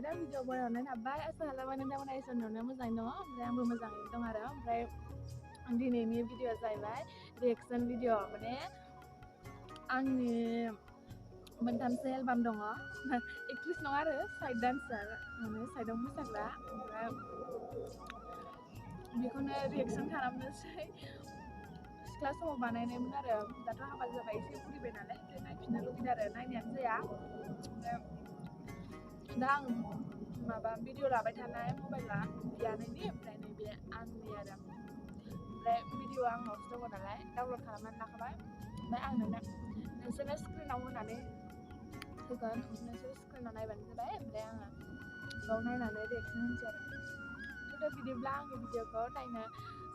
दा भिडिअ बनायनानै थाबाय आसा खालामो नोंथांमोना इसोरनावनो मोजाङै दङ ओमफ्राय आंबो मोजाङैनो दं आरो ओमफ्राय दिनैनि भिडिअ जाहैबाय रिएक्सन भिडिअ माने आंनि मोनथामसो एलबाम दङ एक्ट्रिस नङा आरो साइड डान्सार माने साइडआव मोसाग्रा ओमफ्राय बेखौनो रिएक्सन खालामनोसै सिख्ला समाव बानायनायमोन आरो दाथ' हाबा जाबाय एसे बुरिबाय नालाय ओमफ्राय नायफिननो लुगैदों आरो नायनायानो जाया ओमफ्राय दा आं माबा भिडिअ लाबाय थानाय मबाइला बियानैनि ओमफ्राय नैबे आंनि आरो ओमफ्राय भिडिअ आंनावसो दङ नालाय डाउनलड खालामनानै लाखाबाय ओमफ्राय आं नोंसोरनो स्क्रिनाव होनानै होगोन नोंसोर स्क्रिनाव नायबानो जाबाय ओमफ्राय आङो बेयाव नायनानै रिएक्सन होनोसै आरो थ' बिदिब्ला आंनि भिडिअखौ नायनो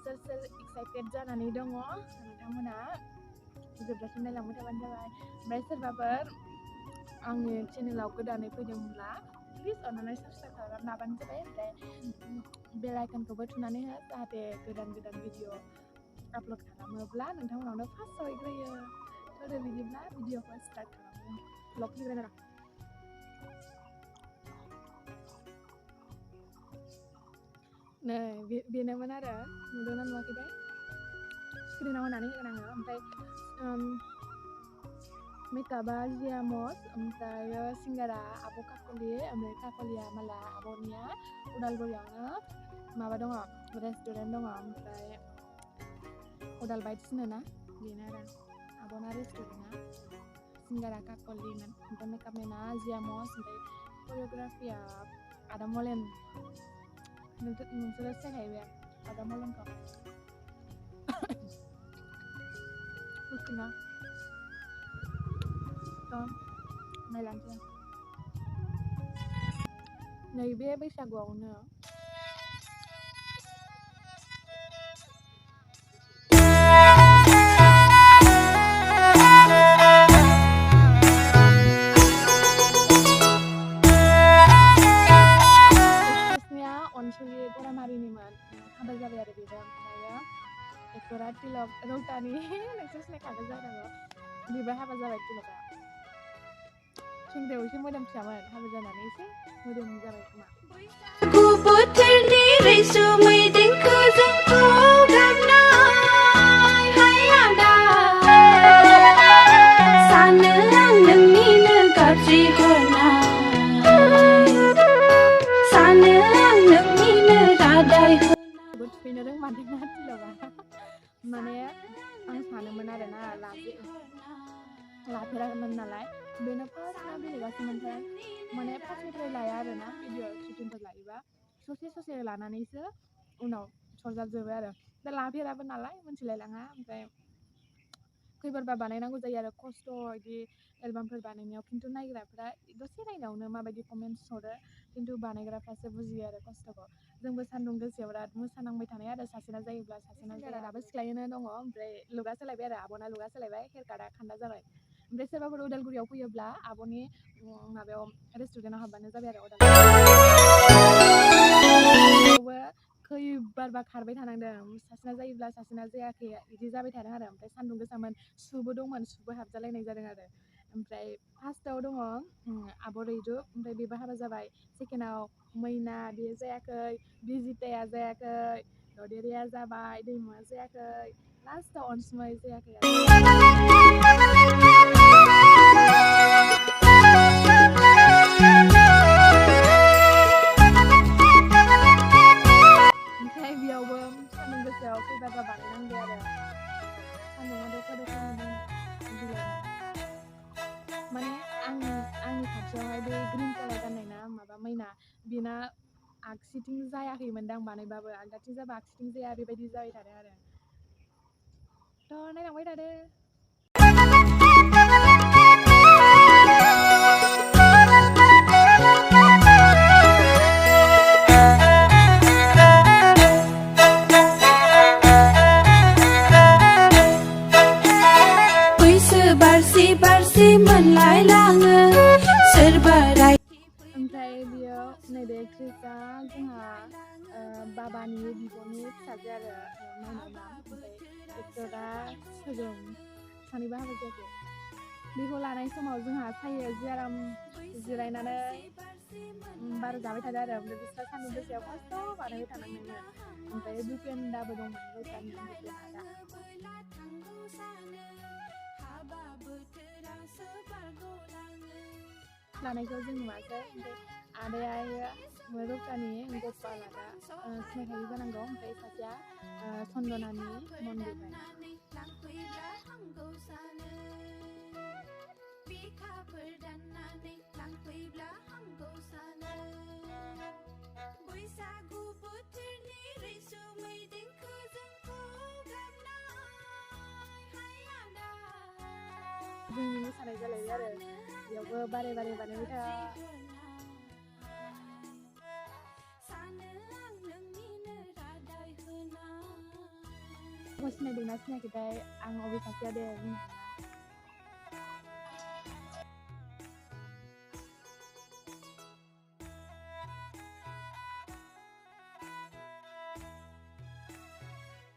सोर सोर एक्साइटेड जानानै दङ नोंथांमोना जोबजासिम नायलांबाय थाबानो जाबाय ओमफ्राय सोरबाफोर आंनि चेनेलाव गोदानै फैदोंब्ला प्लिज अन्नानै साबस्क्राइब खालामनानै लाबानो जाबाय ओमफ्राय बेल आइकनखौबो थुनानै हो जाहाथे गोदान गोदान भिडिअ आपल'ड खालामोब्ला नोंथांमोनावनो फार्स्ट सहैग्रोयो थ' बिदिब्ला भिडिअखौ स्टार्ट खालामो ब्लग फैग्रोनो नै बेनोमोन आरो नुदोंना नुवाखैथाय स्क्रिनाव होनानै होगोन आङो ओमफ्राय मेकआपआ जियामस ओमफ्राय सिंगारा आब' काकलि ओमफ्राय काकलिया माला आब'निया उदालगुरियावनो माबा दङ रेस्टुरेन्ट दङ ओमफ्राय उदाल बाइट्स होनोना बेनो आरो आब'ना रेस्टुरेन्टआ सिंगारा काकलिमोन ओमफ्राय मेकआपमेना जियामस ओमफ्राय करिय'ग्राफिया आदा मलेन नोंसोरो सिनायखायो बे आदा मलेनखौ नायलांसै नैबे बैसागुआवनो अनसुलि गरामारिनिमोन हाबा जाबाय आरो बेबो ओमफ्रायो एक्टरा तिलक रौतानि नोंसोर सिनायखागोन जानांगौ बेबो हाबा जाबाय तिलकआ सेंग्रायाव एसे मोदोम फिसामोन हाबा जानानै एसे मोदोम जाबाय खोमा थुखैनो रोंमारदोंना तिलकआ माने आं सानोमोन आरोना लाफेराखैमोन नालाय बेनो फार्स्ट ना बेलेगासोमोनथाय माने फार्स्टनिफ्राय लाया आरोना भिडिअ शुटिंफोर लायोबा ससे लानानैसो उनाव सरजाबजोबो आरो दा लाफेराबो नालाय मिथिलायलाङा ओमफ्राय खैबारबा बानायनांगौ जायो आरो खस्थ' बिदि एलबामफोर बानायनायाव खिन्थु नायग्राफ्रा दसे नायनायावनो माबायदि कमेन्टस हरो खिन्थु बानायग्राफ्रासो बुजियो आरो खस्थ'खौ जोंबो सान्दुं गोसायाव बिराद मोसानांबाय थानाय आरो सासेना जायोब्ला सासेना जाया दाबो सिख्लायैनो दङ ओमफ्राय लुगा सोलायबाय आरो आब'ना लुगा सोलायबाय हेयार काटआ खान्दा जाबाय ओमफ्राय सोरबाफोर उदालगुरियाव फैयोब्ला आब'नि माबायाव रेस्टुरेन्टाव हाबबानो जाबाय आरो उदालगुरियावबो खैबारबा खारबाय थानांदों सासेना जायोब्ला सासेना जायाखै बिदि जाबाय थादों आरो ओमफ्राय सान्दुं गोसामोन सुबो दंमोन सुबो हाबजालायनाय जादों आरो ओमफ्राय फार्स्टआव दङ आब' रैरुब ओमफ्राय बेबो हाबा जाबाय सेकेन्डआव मैना बेयो जायाखै बिजिताया जायाखै ददेरेया जाबाय दैमुआ जायाखै लास्टआव अनसुमै जायाखै ओमफ्राय बेयावबो सान्दुं गोसायाव खैबारबा बानायनांबाय आरो सान्दुङा दखा माने आंनि खाथियावहाय बे ग्रिन कालार गाननाय ना माबा मैना बेना आगसिथिं जायाखैमोनदां बानायबाबो आगदाथिं जाबा आगसिथिं जाया बेबायदि जाबाय थादों आरो थ' नायलांबाय थादो ओमफ्राय बियो नैबे एक्ट्रिसआ जोंहा बाबानि बिब'नि फिसाजो आरो माइनाव नाम ओमफ्राय एक्टरा सोगोम सानैबो हाबा जायाखै बेखौ लानाय समाव जोंहा सायो जियाराम जिरायनानै बारा जाबाय थादों आरो ओमफ्राय बिस्रा सान्दुं गोसायाव फार्स्टआव बानायबाय थानांदोंमोन ओमफ्राय दुपेनदाबो दंमोन रौतानि दुपेन आदा लानायखौ जों नुवासै ओमफ्राय आदाया रौतानि गपाल आदा सिनायखायो जानांगौ ओमफ्राय सासेया सन्दनानि मन्दिर जोंनि मोसानाय जालायो आरो बेयावबो बारे बारे बानायबाय था सिनायदोंना सिनायाखैथाय आं अबे सासेया दे बुंनो हाला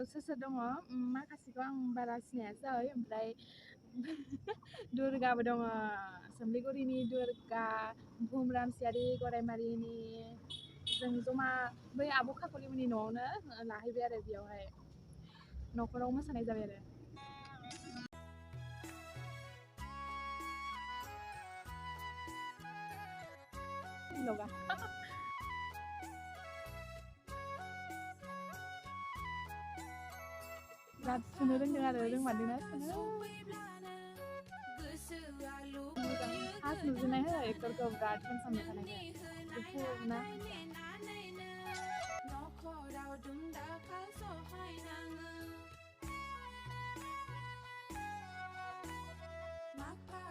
सोर सोर दङ माखासेखौ आं बारा सिनायासै ओमफ्राय दुर्गाबो दङ सोमलिगुरिनि दुर्गा भुम रामसियारि गरायमारिनि जों जमा बै आब' खाखलिमोननि न'आवनो लाहैबाय आरो बेयावहाय न'खराव मोसानाय जाबाय आरो लगा बिराद सुनो रोंदों आरो रोंमारदोंना सुनो फार्स्ट नुजेननाय हो एक्टरखौ बिराद हेन्डसाम नुखानायखाय गुफुरना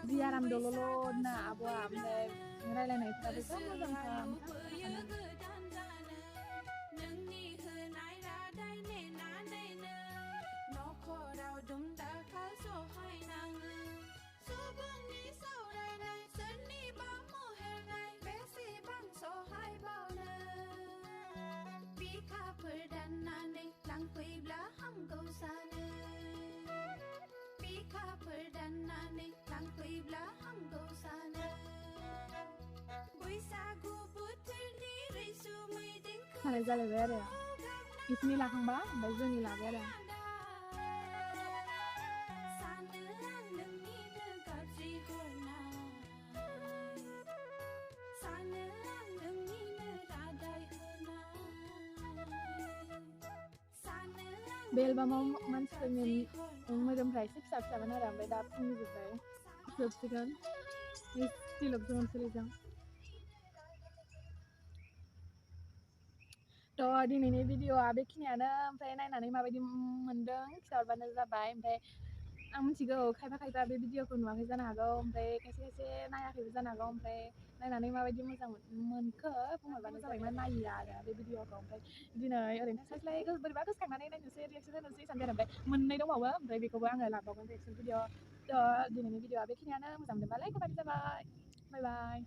जि आराम दल'ल' ना आब'आ ओमफ्राय रायलायनायफ्राबो जा मोजांखा मोसानाय जालायबाय आरो इसोरनि लाखांबा ओमफ्राय जोंनि लाबाय आरो बे एलबामाव मानसिफोरनि मोदोमफ्रा एसे फिसा फिसामोन आरो ओमफ्राय दा फुंजोब्बाय जोबसिगोन स्टिलआवसो मोनसैलायजों थ' दिनैनि भिडिअ'आ बेखिनियानो ओमफ्राय नायनानै माबायदि मोनदों खिथाहरबानो जाबाय ओमफ्राय आं मिथिगौ खायफा खायफा बे भिडिअ'खौ नुवाखै जानो हागौ ओमफ्राय खायसे खायसे नायाखैबो जानो हागौ ओमफ्राय नायनानै माबायदि मोजां मोनखो बुंहरबानो जाबायमोन नायो आरो बे भिडिअ'खौ ओमफ्राय दिनै ओरैनो थास्लाय बोरैबा गोसोखांनानै नायनोसै रिएक्सन होनोसै सानदों ओमफ्राय मोननै दंबावो ओमफ्राय बेखौबो आङो लाबावगोन रिएक्सन भिडिअ' थ' दिनैनि भिडिअ'आ बेखिनियानो मोजां मोनदोंबालाय खोबानो जाबाय बाय बाय